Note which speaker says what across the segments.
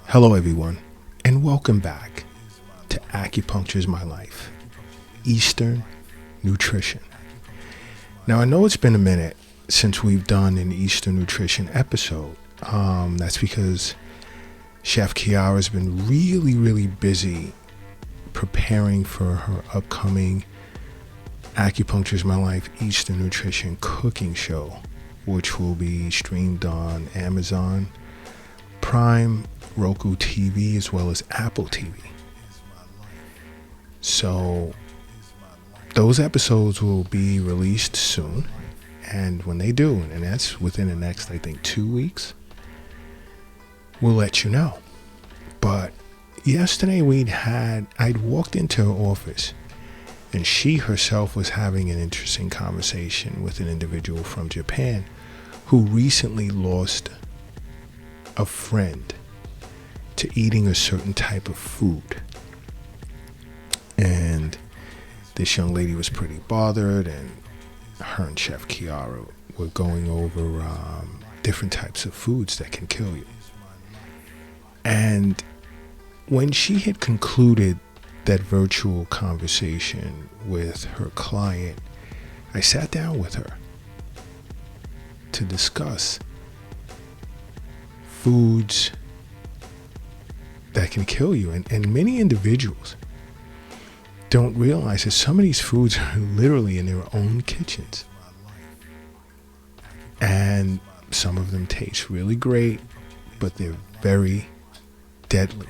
Speaker 1: Hello everyone, and welcome back to Acupuncture is My Life, Eastern Nutrition. Now I know it's been a minute since we've done an Eastern Nutrition episode. That's because Chef Kiara's been really busy preparing for her upcoming Acupuncture is My Life Eastern Nutrition cooking show, which will be streamed on Amazon Prime, Roku TV, as well as Apple TV. So those episodes will be released soon, and when they do, and that's within the next, I think, 2 weeks, we'll let you know. But yesterday I'd walked into her office, and she herself was having an interesting conversation with an individual from Japan who recently lost a friend to eating a certain type of food. And this young lady was pretty bothered, and her and Chef Kiara were going over different types of foods that can kill you. And when she had concluded that virtual conversation with her client, I sat down with her to discuss foods that can kill you. And many individuals don't realize that some of these foods are literally in their own kitchens. And some of them taste really great, but they're very deadly.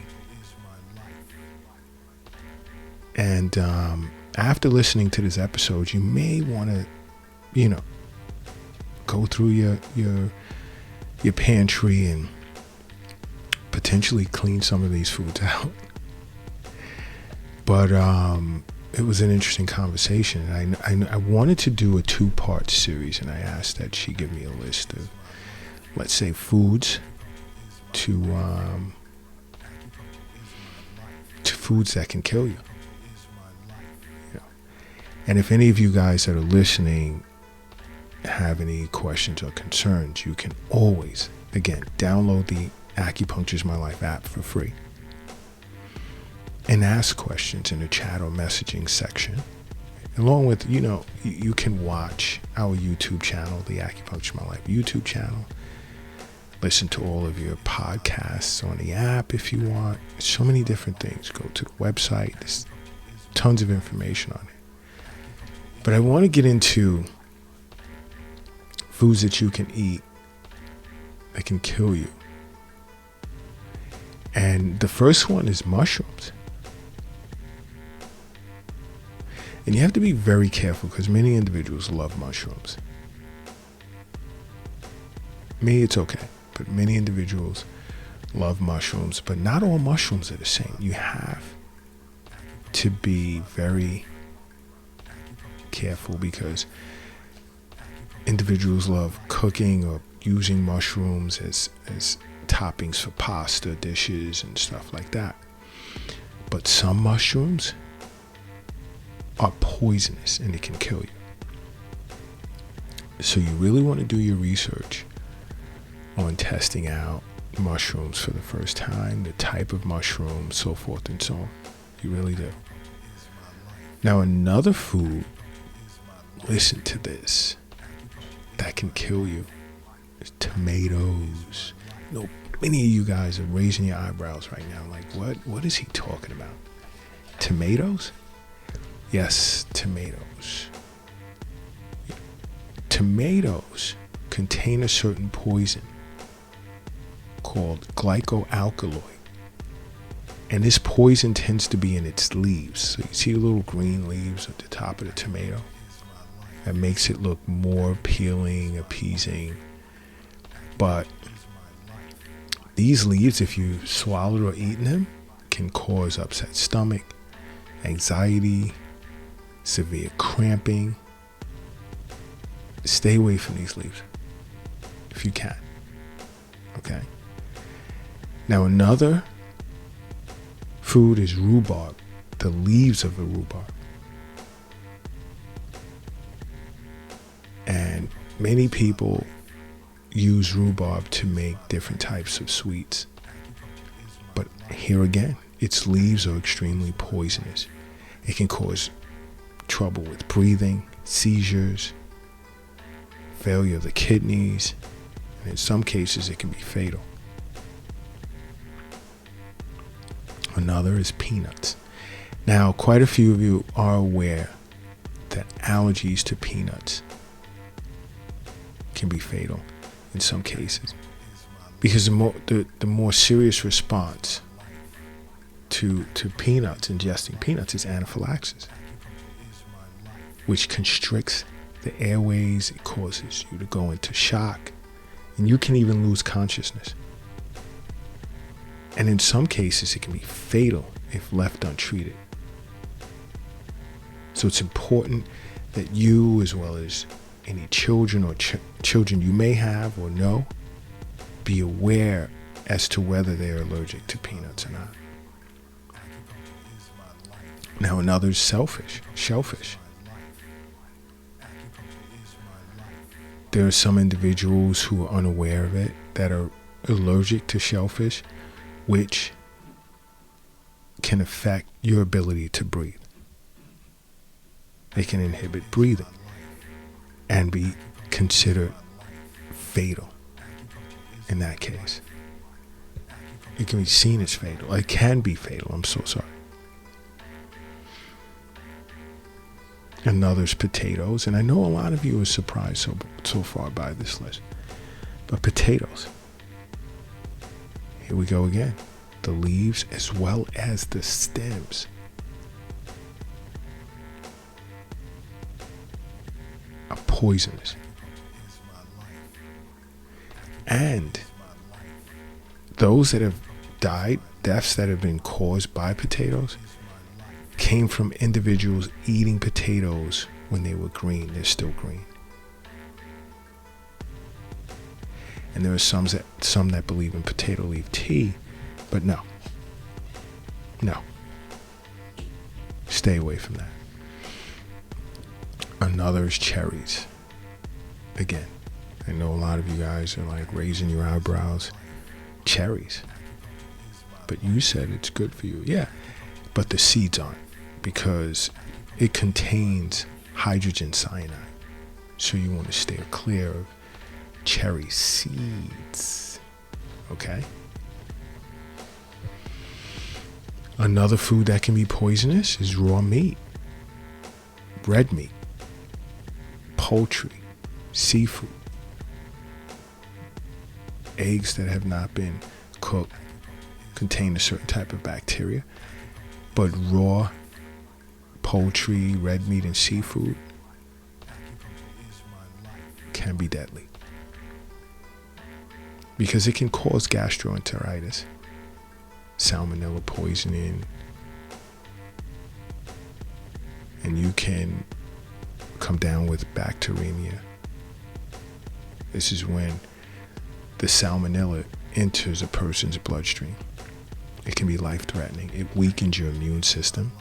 Speaker 1: And after listening to this episode, you may want to, go through your pantry and potentially clean some of these foods out. But it was an interesting conversation. I wanted to do a 2-part series, and I asked that she give me a list of, let's say, foods to foods that can kill you. And if any of you guys that are listening have any questions or concerns, you can always, again, download the Acupuncture is My Life app for free and ask questions in the chat or messaging section. Along with, you can watch our YouTube channel, the Acupuncture is My Life YouTube channel. Listen to all of your podcasts on the app if you want. So many different things. Go to the website. There's tons of information on it. But I want to get into foods that you can eat that can kill you. And the first one is mushrooms. And you have to be very careful because many individuals love mushrooms. Me, it's okay. But many individuals love mushrooms. But not all mushrooms are the same. You have to be very careful because individuals love cooking or using mushrooms as toppings for pasta dishes and stuff like that. But some mushrooms are poisonous and it can kill you. So you really want to do your research on testing out mushrooms for the first time, the type of mushroom, so forth and so on. You really do. Now another food, listen to this, that can kill you is tomatoes. Many of you guys are raising your eyebrows right now like, what is he talking about? Tomatoes? Yes, tomatoes. Tomatoes contain a certain poison called glycoalkaloid. And this poison tends to be in its leaves. So you see little green leaves at the top of the tomato? That makes it look more appealing, appeasing. But these leaves, if you swallowed or eaten them, can cause upset stomach, anxiety, severe cramping. Stay away from these leaves if you can. Okay? Now another food is rhubarb, the leaves of the rhubarb. And many people use rhubarb to make different types of sweets. But here again, its leaves are extremely poisonous. It can cause trouble with breathing, seizures, failure of the kidneys, and in some cases it can be fatal. Another is peanuts. Now, quite a few of you are aware that allergies to peanuts can be fatal in some cases, because the more serious response to peanuts, ingesting peanuts, is anaphylaxis, which constricts the airways. It causes you to go into shock, and you can even lose consciousness. And in some cases, it can be fatal if left untreated. So it's important that you, as well as any children or children you may have or know, be aware as to whether they're allergic to peanuts or not. Now, another is shellfish. There are some individuals who are unaware of it that are allergic to shellfish, which can affect your ability to breathe. They can inhibit breathing and be considered fatal in that case. It can be seen as fatal. It can be fatal. I'm so sorry. Another is potatoes, and I know a lot of you are surprised so far by this list. But potatoes, here we go again. The leaves as well as the stems are poisonous. And those that have died, deaths that have been caused by potatoes, came from individuals eating potatoes when they were green. They're still green. And there are some that believe in potato leaf tea, but no. Stay away from that. Another is cherries. Again, I know a lot of you guys are like raising your eyebrows. Cherries. But you said it's good for you. Yeah, but the seeds aren't, because it contains hydrogen cyanide. So you want to steer clear of cherry seeds. Okay? Another food that can be poisonous is raw meat, red meat, poultry, seafood, eggs that have not been cooked contain a certain type of bacteria, but raw poultry, red meat, and seafood can be deadly because it can cause gastroenteritis, salmonella poisoning, and you can come down with bacteremia. This is when the salmonella enters a person's bloodstream. It can be life-threatening. It weakens your immune system.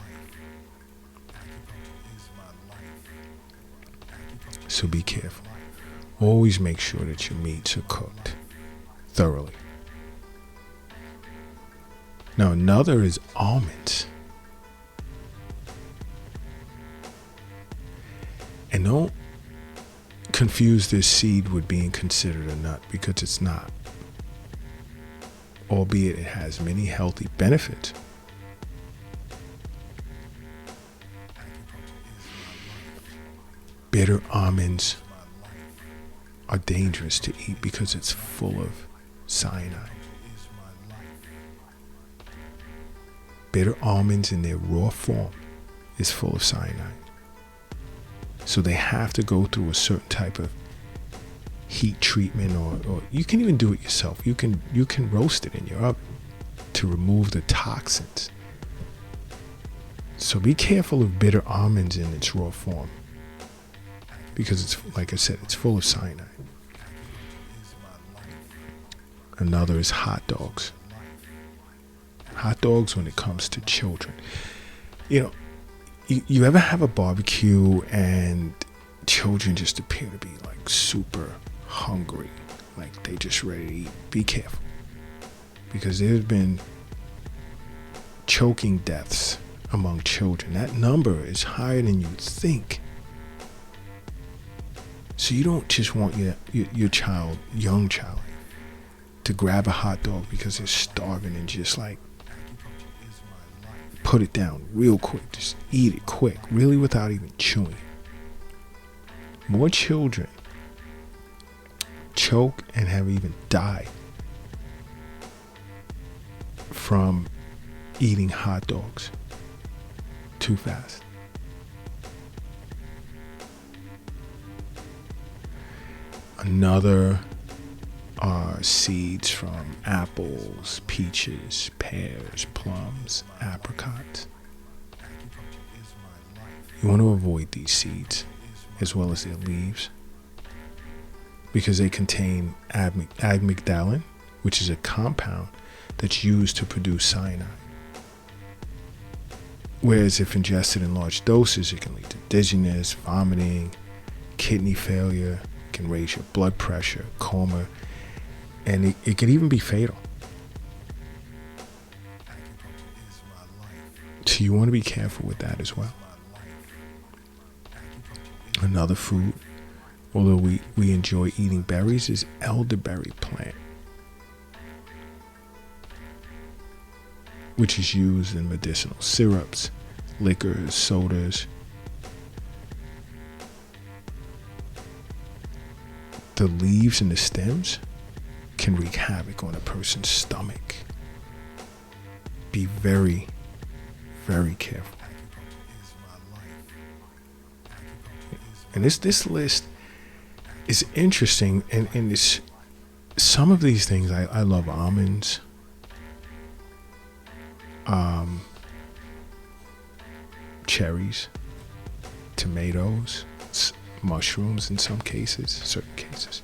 Speaker 1: So be careful. Always make sure that your meats are cooked thoroughly. Now, another is almonds. And don't confuse this seed with being considered a nut, because it's not. Albeit it has many healthy benefits. Bitter almonds are dangerous to eat because it's full of cyanide. Bitter almonds in their raw form is full of cyanide. So they have to go through a certain type of heat treatment, or you can even do it yourself. You can roast it in your oven to remove the toxins. So be careful of bitter almonds in its raw form, because it's, like I said, it's full of cyanide. Another is hot dogs. Hot dogs when it comes to children. You know, you ever have a barbecue and children just appear to be like super hungry, like they just ready to eat? Be careful, because there's been choking deaths among children. That number is higher than you think. So you don't just want your child, young child, to grab a hot dog because they're starving and just like put it down real quick. Just eat it quick, really, without even chewing. More children choke and have even died from eating hot dogs too fast. Another are seeds from apples, peaches, pears, plums, apricots. You want to avoid these seeds as well as their leaves because they contain amygdalin, which is a compound that's used to produce cyanide. Whereas if ingested in large doses, it can lead to dizziness, vomiting, kidney failure, it can raise your blood pressure, coma, and it could even be fatal. So you want to be careful with that as well. Another food, although we enjoy eating berries, is elderberry plant, which is used in medicinal syrups, liquors, sodas. The leaves and the stems can wreak havoc on a person's stomach. Be very, very careful. And this list is interesting, and it's some of these things. I love almonds, cherries, tomatoes, mushrooms in some cases, certain cases.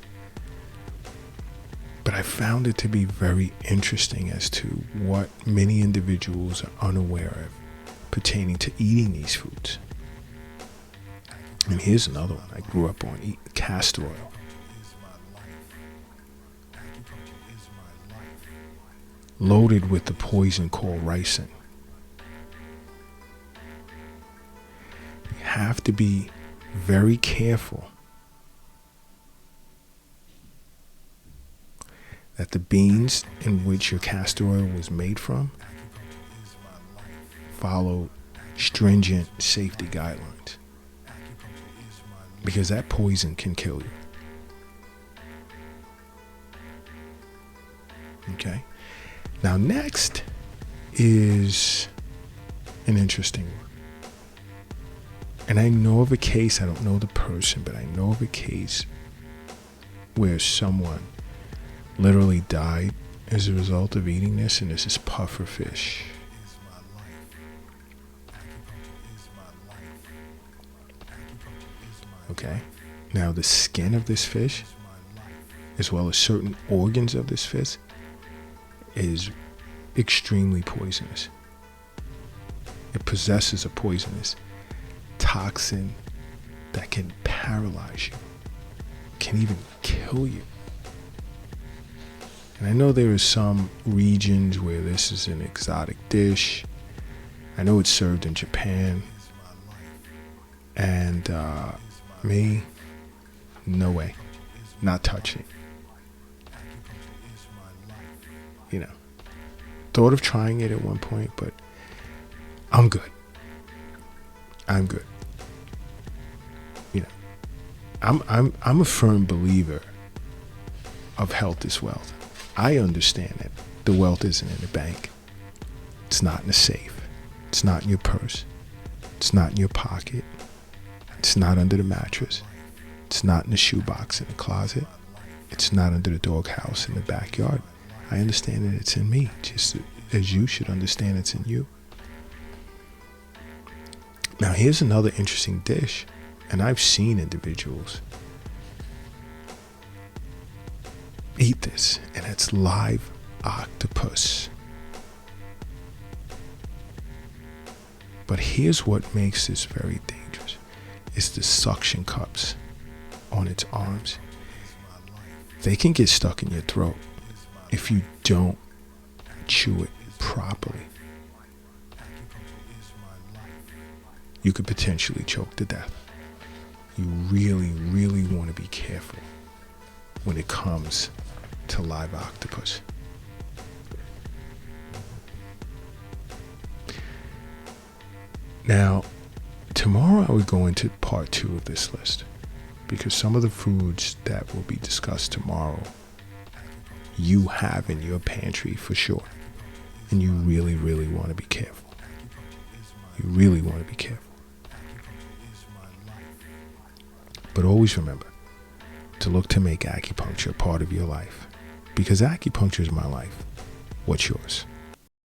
Speaker 1: But I found it to be very interesting as to what many individuals are unaware of pertaining to eating these foods. And here's another one I grew up on: eating castor oil. Loaded with the poison called ricin. You have to be very careful that the beans in which your castor oil was made from follow stringent safety guidelines, because that poison can kill you. Okay? Now, next is an interesting one. And I know of a case, I don't know the person, but I know of a case where someone literally died as a result of eating this, and this is puffer fish. Okay? Now, the skin of this fish, as well as certain organs of this fish, is extremely poisonous. It possesses a poisonous toxin that can paralyze you, can even kill you. And I know there are some regions where this is an exotic dish. I know it's served in Japan. And me, no way. Not touching. You know, thought of trying it at one point, but I'm good. I'm good. You know, I'm a firm believer of health is wealth. I understand that the wealth isn't in the bank. It's not in the safe. It's not in your purse. It's not in your pocket. It's not under the mattress. It's not in the shoebox in the closet. It's not under the doghouse in the backyard. I understand that it's in me, just as you should understand it's in you. Now, here's another interesting dish, and I've seen individuals eat this, and it's live octopus. But here's what makes this very dangerous. It's the suction cups on its arms. They can get stuck in your throat if you don't chew it properly. you could potentially choke to death. You really, really want to be careful when it comes to live octopus. Now, tomorrow I would go into part 2 of this list, because some of the foods that will be discussed tomorrow you have in your pantry for sure. And you really, really want to be careful. You really want to be careful. But always remember to look to make acupuncture part of your life, because acupuncture is my life. What's yours?